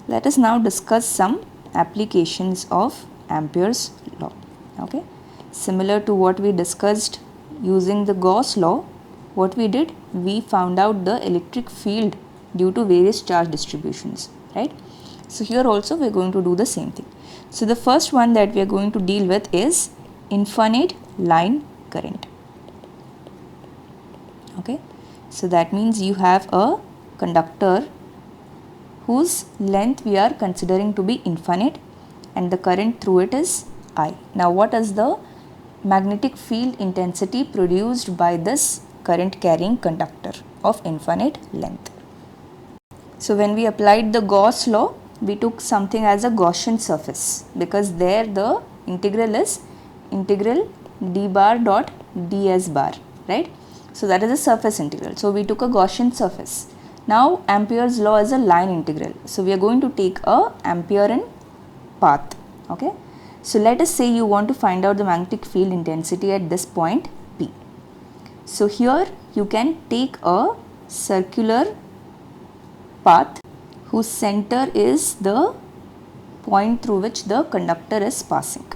Let us now discuss some applications of Ampere's law. Okay, similar to what we discussed using the Gauss law, what we did, we found out the electric field due to various charge distributions, right? So here also we are going to do the same thing. So the first one that we are going to deal with is infinite line current. Okay, so that means you have a conductor whose length we are considering to be infinite and the current through it is I. Now what is the magnetic field intensity produced by this current carrying conductor of infinite length? So when we applied the Gauss law, we took something as a Gaussian surface, because there the integral is integral d bar dot ds bar, right? So that is a surface integral. So we took a Gaussian surface. Now Ampere's law is a line integral. So we are going to take a Amperean path. Okay. So let us say you want to find out the magnetic field intensity at this point P. So here you can take a circular path whose center is the point through which the conductor is passing,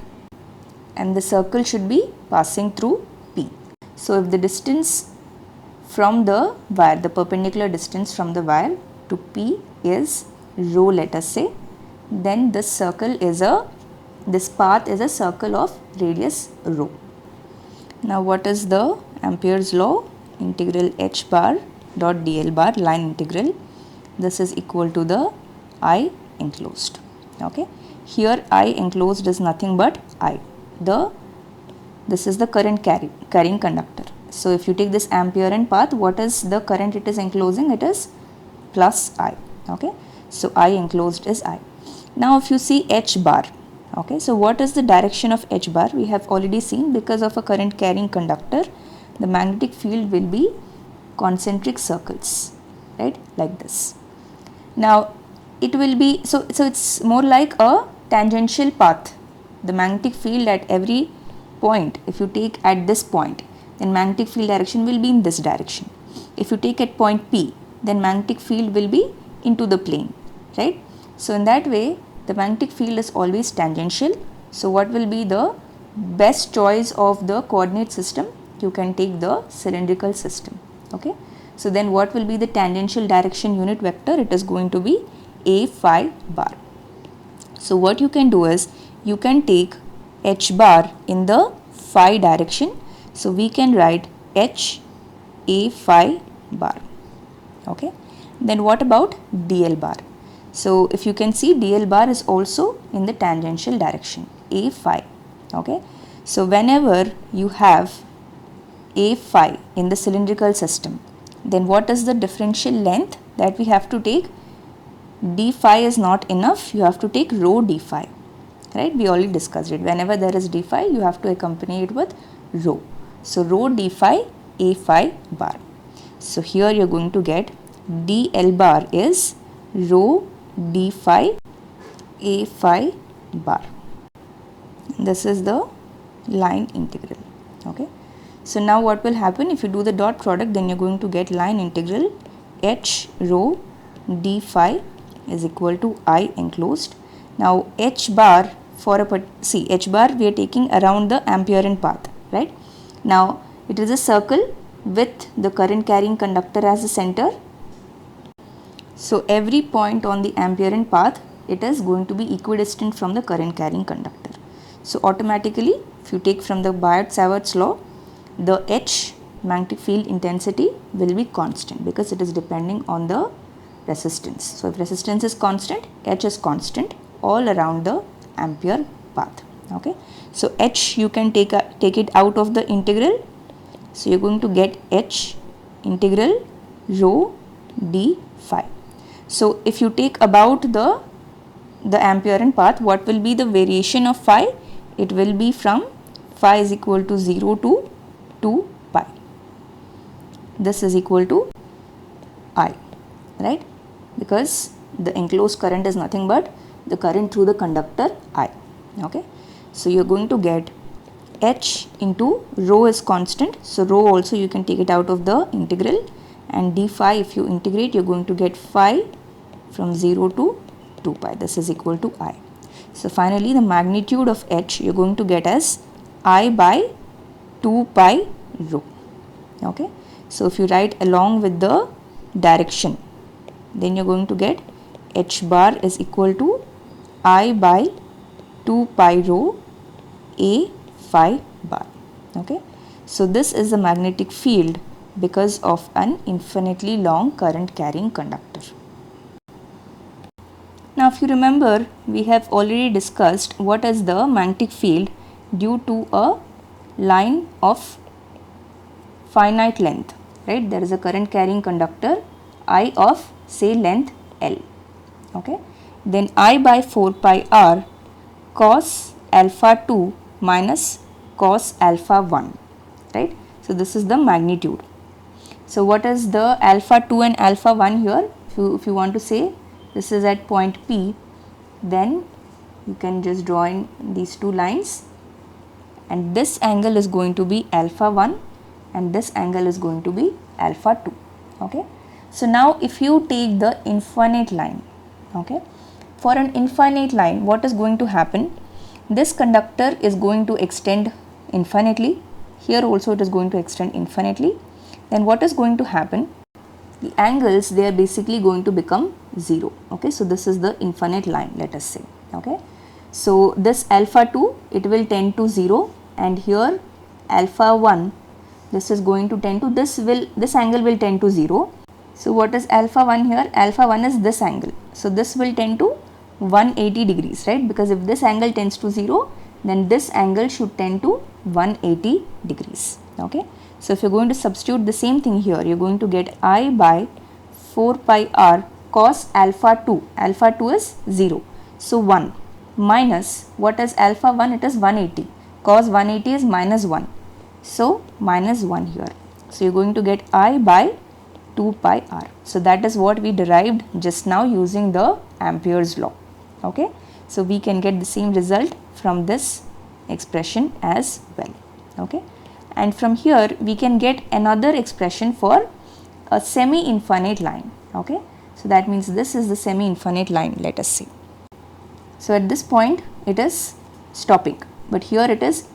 and the circle should be passing through P. So if the distance from the wire, the perpendicular distance from the wire to P is rho, let us say, then this path is a circle of radius rho. Now what is the Ampere's law? Integral h bar dot dl bar, line integral. This is equal to the I enclosed. Okay. Here I enclosed is nothing but I. This is the current carrying conductor. So if you take this Amperean path, what is the current it is enclosing? It is plus I. Okay. So I enclosed is I. Now if you see h bar. Okay. So what is the direction of h bar? We have already seen, because of a current carrying conductor, the magnetic field will be concentric circles, right? Like this. Now it will be, so it's more like a tangential path. The magnetic field at every point, if you take at this point, then magnetic field direction will be in this direction. If you take at point P, then magnetic field will be into the plane, right? So in that way, the magnetic field is always tangential. So what will be the best choice of the coordinate system? You can take the cylindrical system. Okay. So then what will be the tangential direction unit vector? It is going to be a phi bar. So what you can do is, you can take h bar in the phi direction. So we can write h a phi bar. Okay. Then what about dl bar? So if you can see, dl bar is also in the tangential direction, a phi. Okay. So whenever you have a phi in the cylindrical system, then what is the differential length that we have to take? D phi is not enough, you have to take rho d phi, right? We already discussed it. Whenever there is d phi, you have to accompany it with rho. So rho d phi a phi bar. So here you are going to get dl bar is rho d phi a phi bar. This is the line integral. Okay. So now what will happen, if you do the dot product, then you are going to get line integral h rho d phi is equal to I enclosed. Now h bar for h bar we are taking around the Amperean path, right? Now it is a circle with the current carrying conductor as the center. So every point on the Amperean path, it is going to be equidistant from the current carrying conductor. So automatically, if you take from the Biot-Savart's law, the H magnetic field intensity will be constant, because it is depending on the resistance. So if resistance is constant, H is constant all around the Ampere path. Okay. So H you can take it out of the integral. So you are going to get H integral rho d phi. So if you take about the Amperean path, what will be the variation of phi? It will be from phi is equal to 0 to 2 pi. This is equal to I, right? Because the enclosed current is nothing but the current through the conductor I. Okay. So you are going to get H into rho is constant. So rho also you can take it out of the integral, and d phi, if you integrate, you are going to get phi from 0 to 2 pi. This is equal to I. So finally the magnitude of H you're going to get as I by 2 pi rho. Okay. So if you write along with the direction, then you're going to get H bar is equal to I by 2 pi rho A phi bar. Okay. So this is the magnetic field because of an infinitely long current carrying conductor. Now if you remember, we have already discussed what is the magnetic field due to a line of finite length, right? There is a current carrying conductor I of say length L. Okay. Then I by 4 pi r cos alpha 2 minus cos alpha 1, right? So this is the magnitude. So what is the alpha 2 and alpha 1 here? If you want to say this is at point P, then you can just draw in these two lines, and this angle is going to be alpha 1 and this angle is going to be alpha 2. Okay. So now if you take the infinite line, okay, for an infinite line, what is going to happen? This conductor is going to extend infinitely. Here also it is going to extend infinitely. Then what is going to happen? The angles, they are basically going to become 0. Okay, so this is the infinite line, let us say. Okay, so this alpha 2, it will tend to 0, and here alpha 1, this is going to tend to, this angle will tend to 0. So what is alpha 1 here? Alpha 1 is this angle. So this will tend to 180 degrees, right? Because if this angle tends to 0, then this angle should tend to 180 degrees. Okay. So if you're going to substitute the same thing here, you're going to get I by 4 pi r cos alpha 2. Alpha 2 is 0. So 1 minus, what is alpha 1? It is 180. Cos 180 is minus 1. So minus 1 here. So you're going to get I by 2 pi r. So that is what we derived just now using the Ampere's law. Okay. So we can get the same result from this expression as well. Okay. And from here we can get another expression for a semi-infinite line. Okay. So that means this is the semi-infinite line, let us see. So at this point it is stopping, but here it is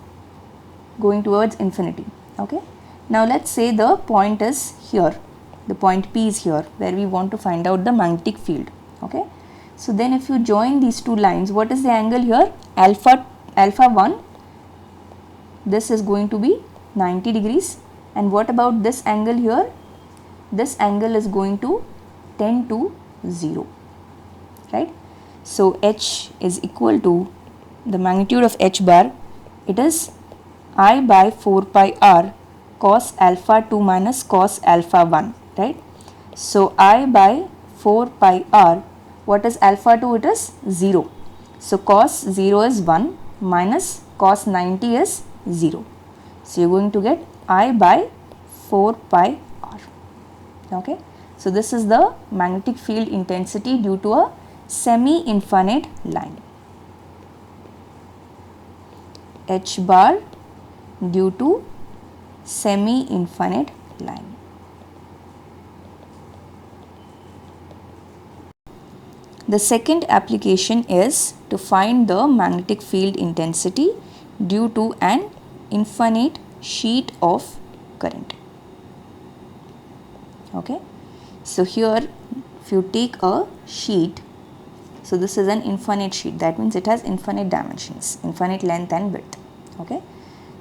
going towards infinity. Okay. Now let's say the point is here, the point P is here, where we want to find out the magnetic field. Okay. So then if you join these two lines, what is the angle here? Alpha 1, this is going to be 90 degrees, and what about this angle here? This angle is going to tend to 0, right? So H is equal to the magnitude of H bar, it is I by 4 pi r cos alpha 2 minus cos alpha 1, right? So I by 4 pi r, what is alpha 2? It is 0. So cos 0 is 1 minus cos 90 is 0. So you're going to get I by 4 pi r. Okay. So this is the magnetic field intensity due to a semi-infinite line. H bar due to semi-infinite line. The second application is to find the magnetic field intensity due to an infinite sheet of current. Okay. So here if you take a sheet, so this is an infinite sheet, that means it has infinite dimensions, infinite length and width. Okay.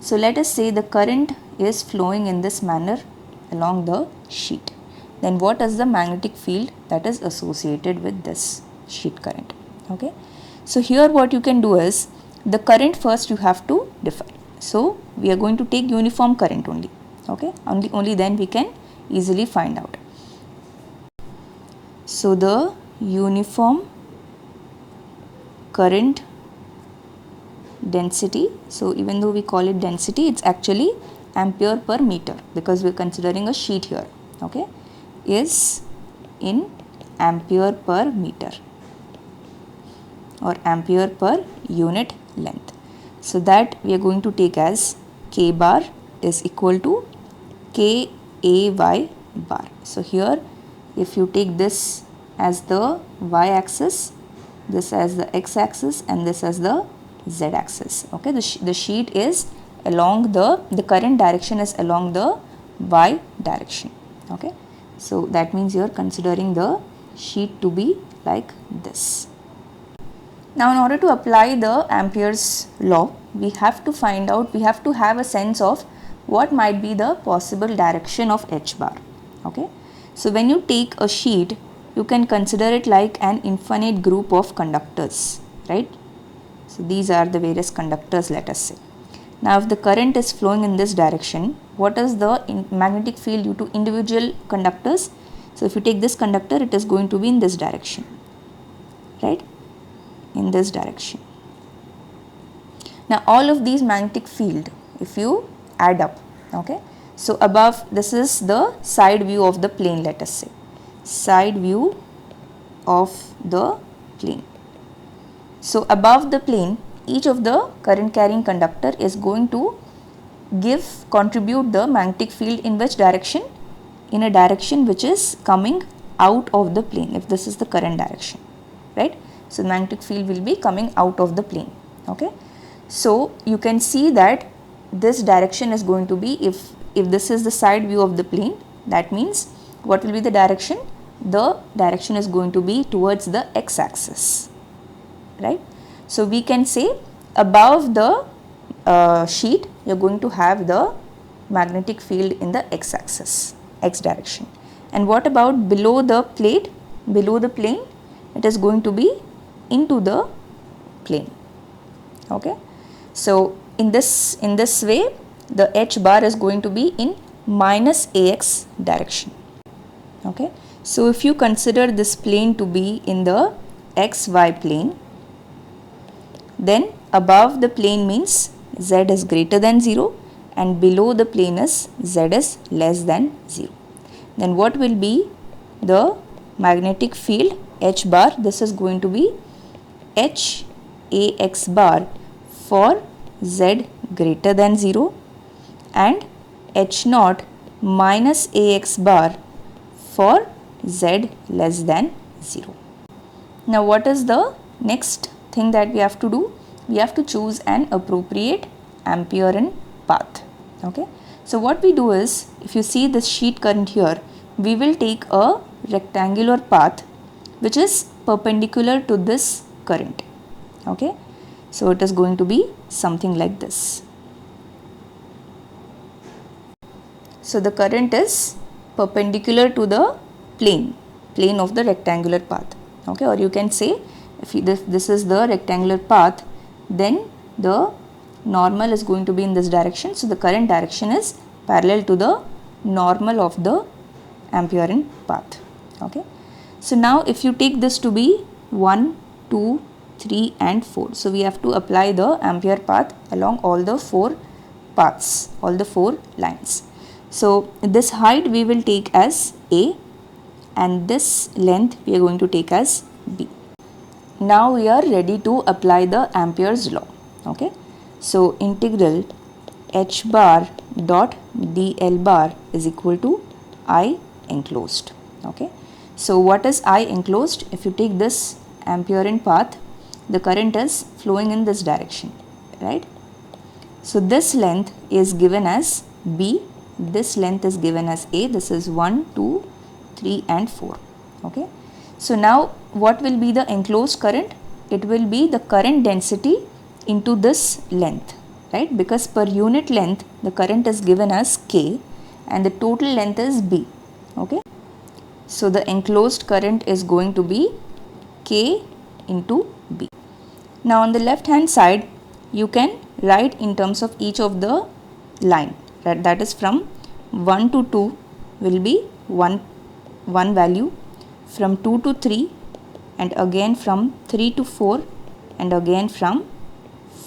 So let us say the current is flowing in this manner along the sheet. Then what is the magnetic field that is associated with this sheet current? Okay. So here what you can do is, the current first you have to define. So we are going to take uniform current only. Okay. Only then we can easily find out. So the uniform current density, so even though we call it density, it's actually ampere per meter because we are considering a sheet here. Okay, is in ampere per meter or ampere per unit length. So that we are going to take as K bar is equal to K A Y bar. So here if you take this as the y axis, this as the x axis and this as the z axis. Okay, the sheet is along the current direction is along the y direction. Okay, so that means you are considering the sheet to be like this. Now in order to apply the Ampere's law, we have to have a sense of what might be the possible direction of h bar. Okay, so when you take a sheet, you can consider it like an infinite group of conductors, right? So these are the various conductors, let us say. Now if the current is flowing in this direction, what is the magnetic field due to individual conductors? So if you take this conductor, it is going to be in this direction, right? In this direction. Now all of these magnetic field, if you add up, okay, so above, this is the side view of the plane, let us say, side view of the plane. So above the plane, each of the current carrying conductor is going to contribute the magnetic field in which direction? In a direction which is coming out of the plane, if this is the current direction, right? So magnetic field will be coming out of the plane. Okay, so you can see that this direction is going to be, if this is the side view of the plane, that means what will be the direction? The direction is going to be towards the x axis, right? So we can say above the sheet, you are going to have the magnetic field in the x axis, x direction. And what about below the plate? Below the plane, it is going to be into the plane. Okay, so in this way, the h bar is going to be in minus ax direction. Okay, so if you consider this plane to be in the xy plane, then above the plane means z is greater than 0 and below the plane is z is less than 0. Then what will be the magnetic field h bar? This is going to be h ax bar for z greater than 0 and h naught minus ax bar for z less than 0. Now what is the next thing that we have to do? We have to choose an appropriate Amperean path. Okay, so what we do is, if you see this sheet current here, we will take a rectangular path which is perpendicular to this current. Okay, so it is going to be something like this. So the current is perpendicular to the plane of the rectangular path. Okay, or you can say, if this is the rectangular path, then the normal is going to be in this direction. So the current direction is parallel to the normal of the Amperean path. Okay, so now if you take this to be 1, 2, 3 and 4, so we have to apply the Ampere path along all the 4 paths, all the 4 lines. So this height we will take as A and this length we are going to take as B. Now we are ready to apply the Ampere's law. Okay, so integral h bar dot dl bar is equal to I enclosed. Okay, so what is I enclosed? If you take this Amperean path, the current is flowing in this direction, right? So this length is given as B, this length is given as A. This is 1, 2, 3 and 4. Okay, so now what will be the enclosed current? It will be the current density into this length, right? Because per unit length the current is given as K and the total length is B. Okay, so the enclosed current is going to be K into B. Now on the left hand side, you can write in terms of each of the line, right? That is from 1 to 2 will be 1 value, from 2 to 3 and again from 3 to 4 and again from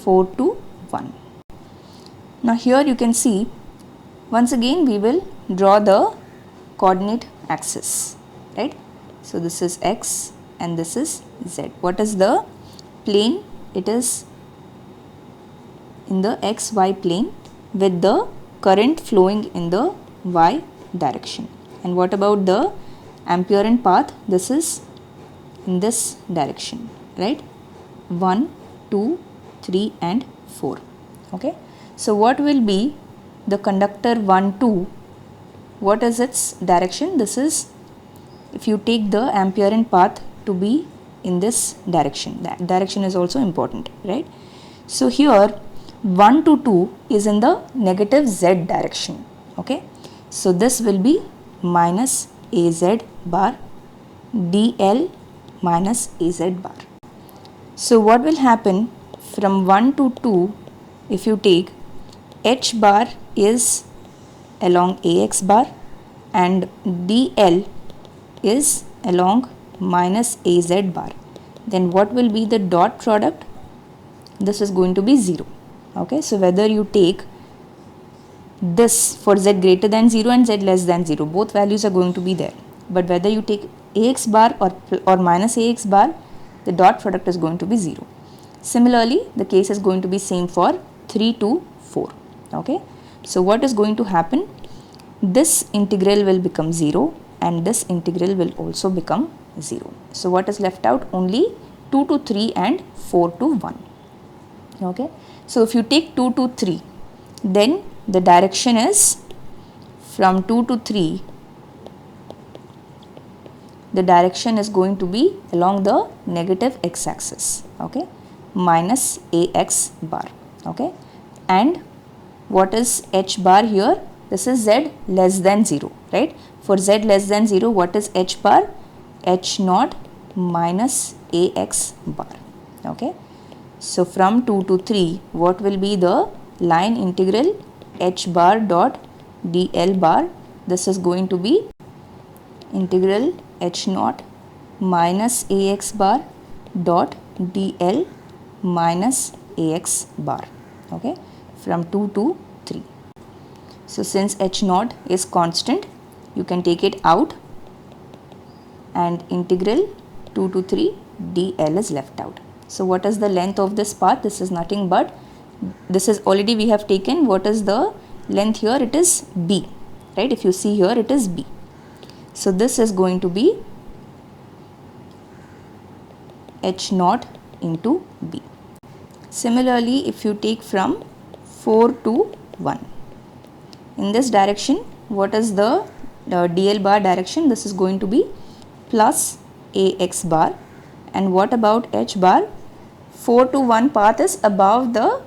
4 to 1. Now here you can see, once again we will draw the coordinate axis, right? So this is x and this is z. What is the plane? It is in the xy plane with the current flowing in the y direction. And what about the Amperean path? This is in this direction, right? 1, 2, 3 and 4. Okay. So what will be the conductor 1, 2? What is its direction? This is, if you take the Amperian path to be in this direction, that direction is also important, right? So here 1 to 2 is in the negative z direction. Okay. So this will be minus az bar dl minus az bar. So what will happen from 1 to 2, if you take h bar is along ax bar and dl is along minus az bar, then what will be the dot product? This is going to be 0. Okay, so whether you take this for z greater than 0 and z less than 0, both values are going to be there. But whether you take ax bar or minus ax bar, the dot product is going to be 0. Similarly, the case is going to be same for 3 to 4. Okay, so what is going to happen? This integral will become 0 and this integral will also become 0. So what is left out? Only 2 to 3 and 4 to 1. Okay, so if you take 2 to 3, then the direction is from 2 to 3, the direction is going to be along the negative x-axis, okay, minus ax bar. Okay, and what is h bar here? This is z less than 0, right? For z less than 0, what is h bar? H naught minus ax bar. Okay, so from 2 to 3, what will be the line integral h bar dot dl bar? This is going to be integral h naught minus ax bar dot dl minus ax bar. Okay, from 2 to 3. So since h naught is constant, you can take it out and integral 2 to 3 dl is left out. So what is the length of this path? This is nothing but, this is already we have taken, what is the length here? It is b, right? If you see here, it is b. So this is going to be h naught into b. Similarly, if you take from 4 to 1, in this direction, what is the dl bar direction? This is going to be plus ax bar. And what about h bar? 4 to 1 path is above the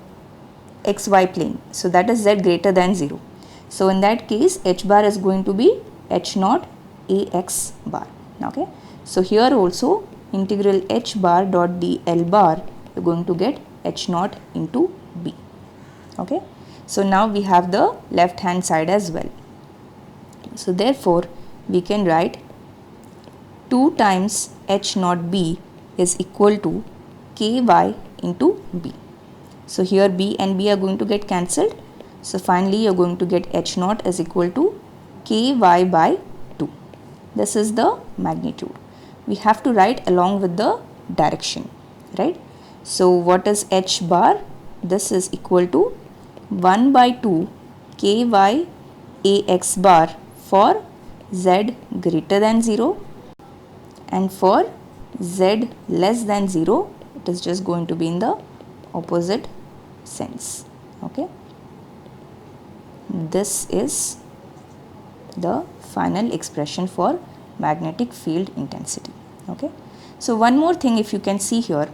xy plane, so that is z greater than 0. So in that case, h bar is going to be h naught ax bar. Okay, so here also integral h bar dot dl bar, you're going to get h naught into b. Okay, so now we have the left hand side as well. So therefore we can write 2 times h naught b is equal to ky into b. So here b and b are going to get cancelled. So finally you are going to get h naught is equal to ky by 2. This is the magnitude. We have to write along with the direction, right? So what is h bar? This is equal to 1 by 2 ky ax bar for z greater than 0, and for z less than 0, it is just going to be in the opposite sense. Okay, this is the final expression for magnetic field intensity. Okay, so one more thing, if you can see here,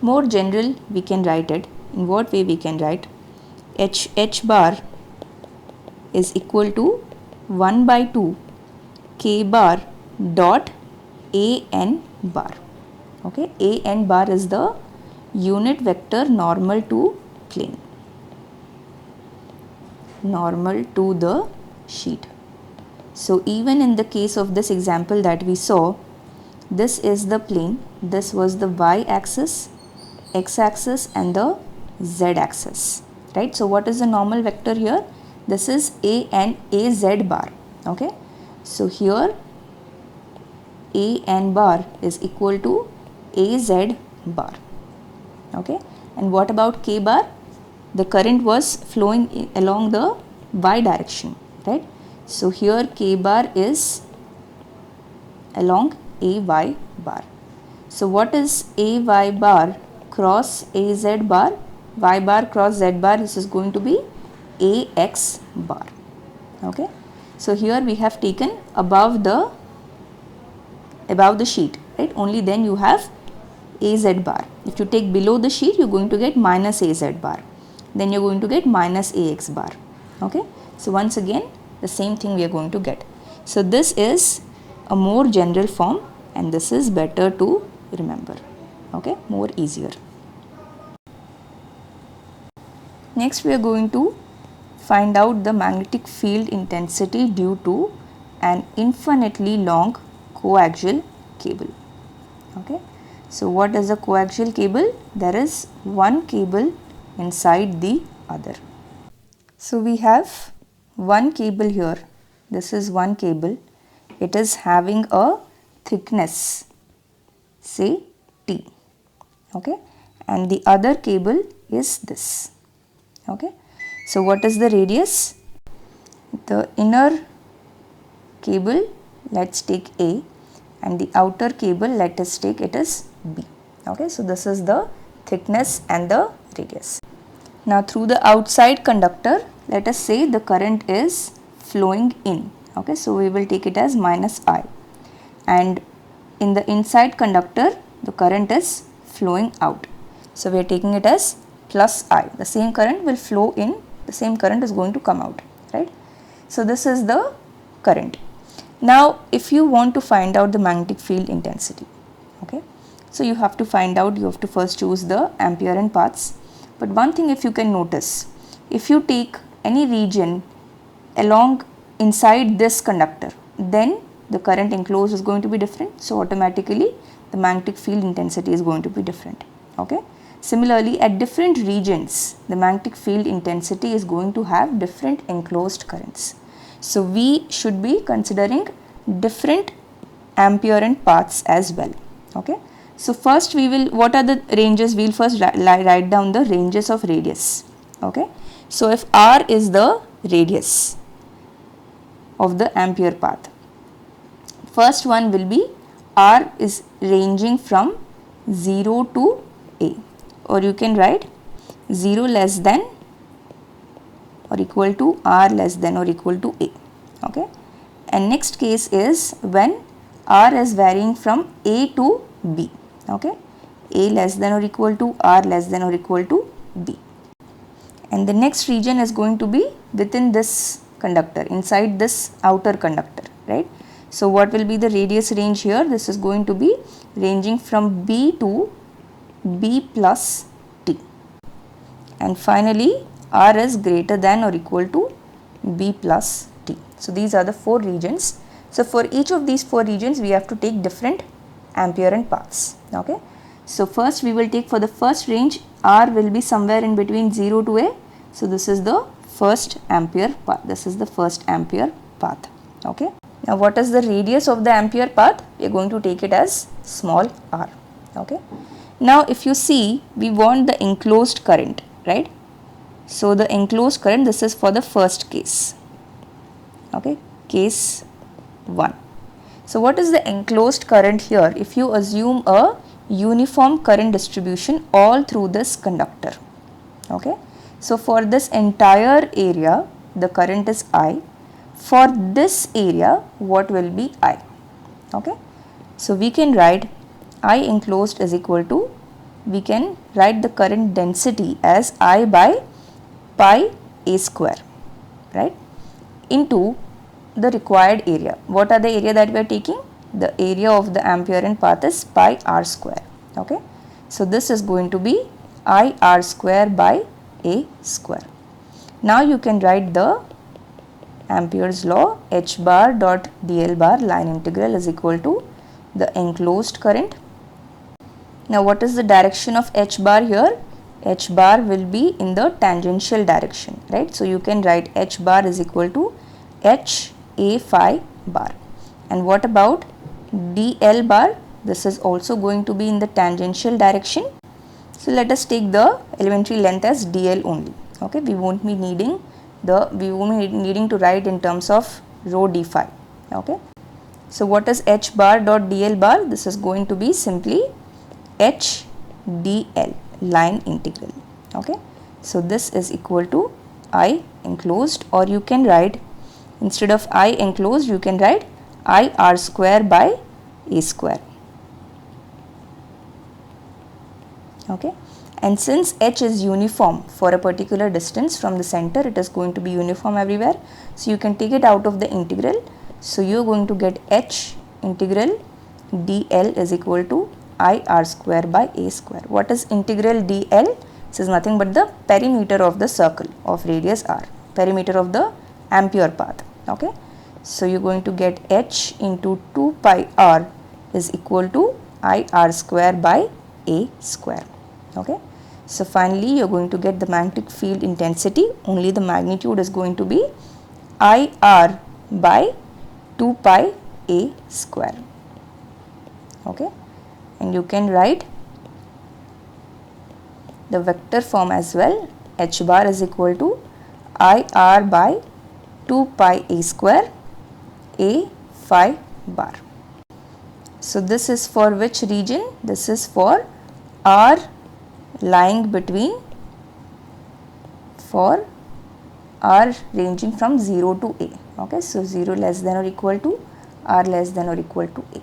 more general we can write it. In what way we can write? H bar is equal to 1 by 2 k bar dot an bar. Okay, an bar is the unit vector normal to plane, normal to the sheet. So even in the case of this example that we saw, this is the plane, this was the y-axis, x-axis and the z-axis, right? So what is the normal vector here? This is az bar. Okay, so here an bar is equal to az bar. Okay, and what about k bar? The current was flowing along the y direction, right? So here k bar is along ay bar. So what is AY bar cross AZ bar? Y bar cross Z bar, this is going to be AX bar. Okay. So here we have taken above the sheet, right? Only then you have AZ bar. If you take below the sheet, you're going to get minus AZ bar. Then you're going to get minus AX bar. Okay. So once again, the same thing we are going to get. So this is a more general form and this is better to remember. Okay. More easier. Next we are going to find out the magnetic field intensity due to an infinitely long coaxial cable. Okay. So what is a coaxial cable? There is one cable inside the other. So we have one cable here. This is one cable. It is having a thickness, say T. Okay. And the other cable is this. Okay. So what is the radius? The inner cable, let's take A, and the outer cable, let us take it as B. Okay. So this is the thickness and the radius. Now through the outside conductor, let us say the current is flowing in. Okay. So we will take it as minus I. And in the inside conductor, the current is flowing out. So we are taking it as plus I. The same current will flow in, the same current is going to come out, right? So this is the current. Now if you want to find out the magnetic field intensity, okay, so you have to find out, you have to first choose the ampere and paths. But one thing if you can notice, if you take any region along inside this conductor, then the current enclosed is going to be different. So automatically the magnetic field intensity is going to be different. Okay. Similarly, at different regions, the magnetic field intensity is going to have different enclosed currents. So we should be considering different ampere and paths as well. Okay. So first we will, what are the ranges? We will first write down the ranges of radius. Okay. So if R is the radius of the ampere path, first one will be R is ranging from 0 to A, or you can write 0 less than or equal to R less than or equal to A. Okay. And next case is when R is varying from A to B. Okay. A less than or equal to R less than or equal to B. And the next region is going to be within this conductor, inside this outer conductor, right? So what will be the radius range here? This is going to be ranging from B to B plus T. And finally, R is greater than or equal to B plus T. So these are the four regions. So for each of these four regions, we have to take different ampere and paths. Okay. So first we will take for the first range, R will be somewhere in between 0 to A. So this is the first ampere path. This is the first ampere path. Okay. Now what is the radius of the ampere path? We are going to take it as small r. Okay. Now if you see, we want the enclosed current, right? So the enclosed current, this is for the first case. Okay. Case 1. So what is the enclosed current here? If you assume a uniform current distribution all through this conductor. Okay. So for this entire area, the current is I. For this area, what will be I? Okay. So we can write I enclosed is equal to, we can write the current density as I by pi A square, right, into the required area. What are the area that we are taking? The area of the ampere and path is pi r square. Okay. So this is going to be I r square by A square. Now you can write the Ampere's law, h bar dot dl bar line integral is equal to the enclosed current. Now what is the direction of h bar here? H bar will be in the tangential direction, right? So you can write h bar is equal to h a phi bar. And what about dl bar? This is also going to be in the tangential direction. So let us take the elementary length as dl only. Okay, we won't be needing to write in terms of rho d phi. Okay. So what is h bar dot dl bar? This is going to be simply h dl line integral. Okay, so this is equal to I enclosed, or you can write, instead of I enclosed, you can write I r square by a square. Okay, and since h is uniform for a particular distance from the center, it is going to be uniform everywhere, so you can take it out of the integral. So you are going to get h integral dl is equal to I r square by a square. What is integral dl? This is nothing but the perimeter of the circle of radius r, perimeter of the Ampere path. Okay, so you are going to get h into 2 pi r is equal to I r square by a square. Okay, so finally you are going to get the magnetic field intensity, only the magnitude is going to be I r by 2 pi a square. Okay, and you can write the vector form as well. H bar is equal to I r by 2 pi a square a phi bar. So this is for which region? This is for r lying between, for r ranging from 0 to a. Okay, so 0 less than or equal to, r less than or equal to a.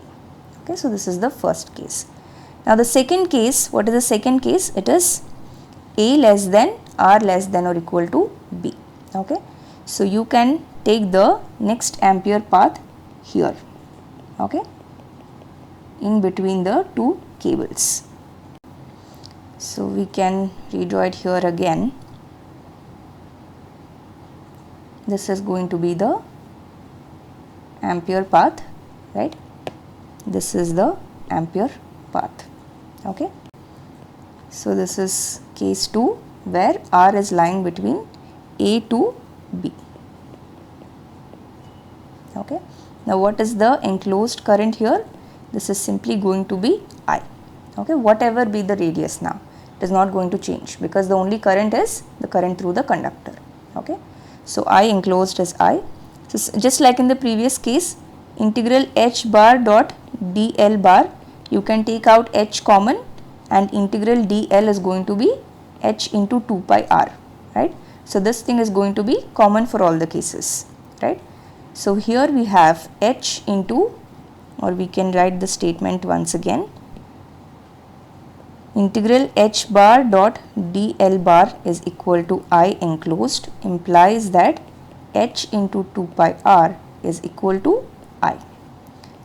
Okay, so this is the first case. Now the second case, what is the second case? It is a less than, r less than or equal to b. Okay, so you can take the next Ampere path here. Okay, in between the two cables. So we can redraw it here again. This is going to be the Ampere path, right? This is the Ampere path. Okay, so this is case 2 where r is lying between a to b. Okay, now what is the enclosed current here? This is simply going to be I. Okay, whatever be the radius now, it is not going to change because the only current is the current through the conductor. Okay, so I enclosed is I. So just like in the previous case, integral h bar dot dl bar, you can take out h common and integral dl is going to be h into 2 pi r, right? So this thing is going to be common for all the cases, right? So here we have h into, or we can write the statement once again, integral h bar dot dl bar is equal to I enclosed, implies that h into 2 pi r is equal to I.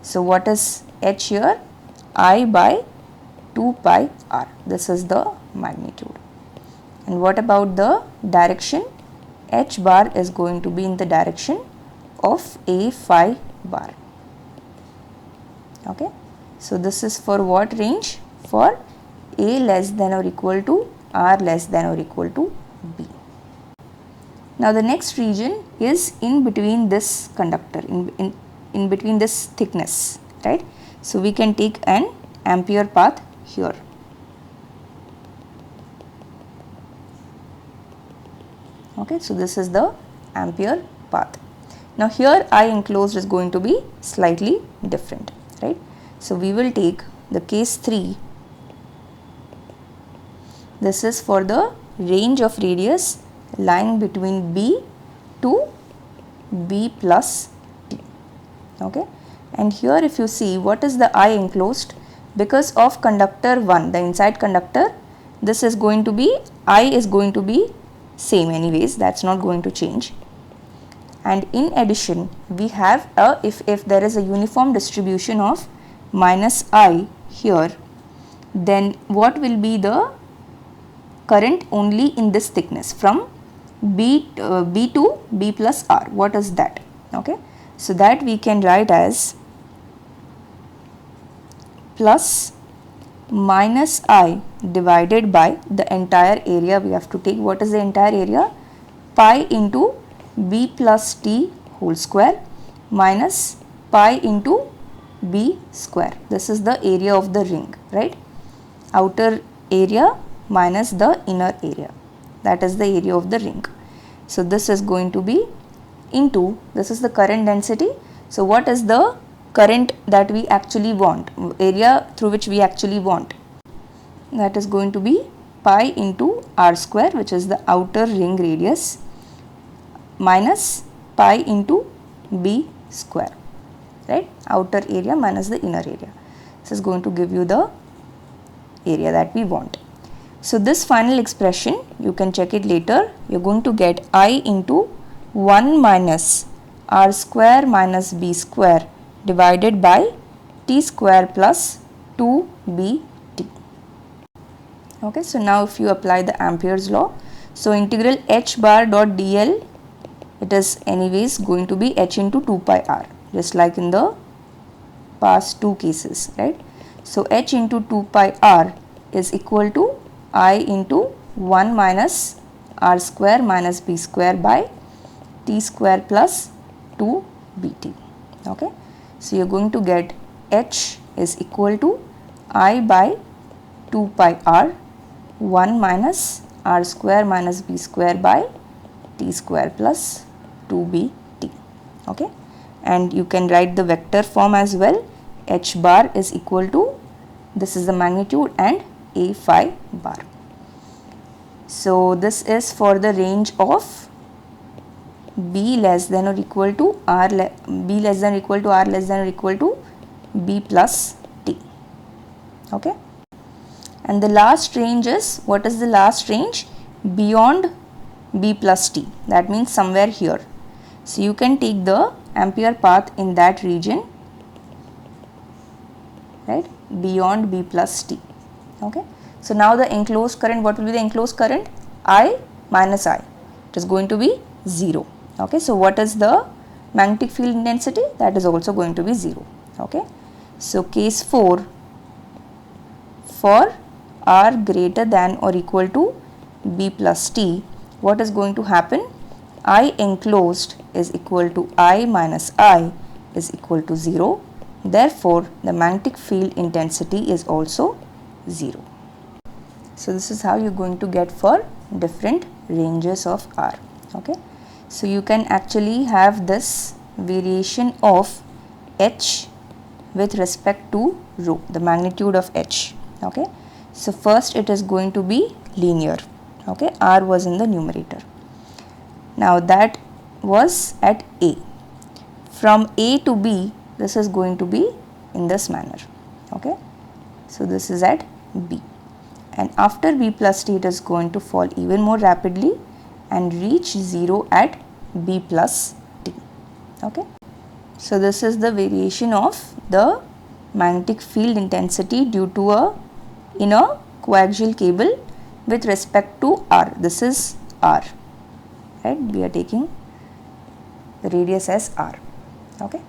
So what is h here? I by 2 pi r. This is the magnitude. And what about the direction? H bar is going to be in the direction of a phi bar. Okay, so this is for what range? For a less than or equal to, r less than or equal to b. Now the next region is in between this conductor, in between this thickness, right? So we can take an Ampere path here. Okay, so this is the Ampere path. Now here I enclosed is going to be slightly different, right? So we will take the case 3. This is for the range of radius lying between B to B plus T. Okay, and here if you see, what is the I enclosed? Because of conductor 1, the inside conductor, this is going to be, I is going to be same anyways, that's not going to change. And in addition, we have a, if there is a uniform distribution of minus I here, then what will be the current only in this thickness from B to B plus R? What is that? Okay, so that we can write as plus minus I divided by the entire area. We have to take, what is the entire area? Pi into B plus T whole square minus pi into B square. This is the area of the ring, right? Outer area minus the inner area, that is the area of the ring. So this is going to be into, this is the current density. So what is the current that we actually want, area through which we actually want? that is going to be pi into r square, which is the outer ring radius, minus pi into b square, right? Outer area minus the inner area. This is going to give you the area that we want. So this final expression, you can check it later. You're going to get I into 1 minus r square minus b square divided by t square plus 2bt. Okay, so now if you apply the Ampere's law, so integral h bar dot dl, it is anyways going to be h into 2 pi r, just like in the past two cases, right? So h into 2 pi r is equal to I into 1 minus r square minus b square by t square plus 2bt. Okay, so you're going to get h is equal to I by 2 pi r 1 minus r square minus b square by t square plus 2bt. Okay, and you can write the vector form as well. H bar is equal to, this is the magnitude, and a phi bar. So this is for the range of b less than or equal to r b less than or equal to r less than or equal to b plus t. Okay, and the last range is, what is the last range? Beyond b plus t, that means somewhere here. So you can take the Ampere path in that region, right, beyond b plus t. Okay, so now the enclosed current, what will be the enclosed current? I minus I, it is going to be 0. Okay, so what is the magnetic field intensity? That is also going to be 0. Okay, so case 4, for r greater than or equal to b plus t, what is going to happen? I enclosed is equal to I minus I is equal to 0. Therefore, the magnetic field intensity is also 0. So this is how you're going to get for different ranges of R. Okay, so you can actually have this variation of H with respect to rho, the magnitude of H. Okay, so first it is going to be linear. Okay, R was in the numerator. Now that was at A. From A to B, this is going to be in this manner. Okay, so this is at B, and after B plus T, it is going to fall even more rapidly and reach 0 at B plus T. Okay, so this is the variation of the magnetic field intensity due to in a coaxial cable with respect to R. This is R, right? We are taking the radius as R. Okay.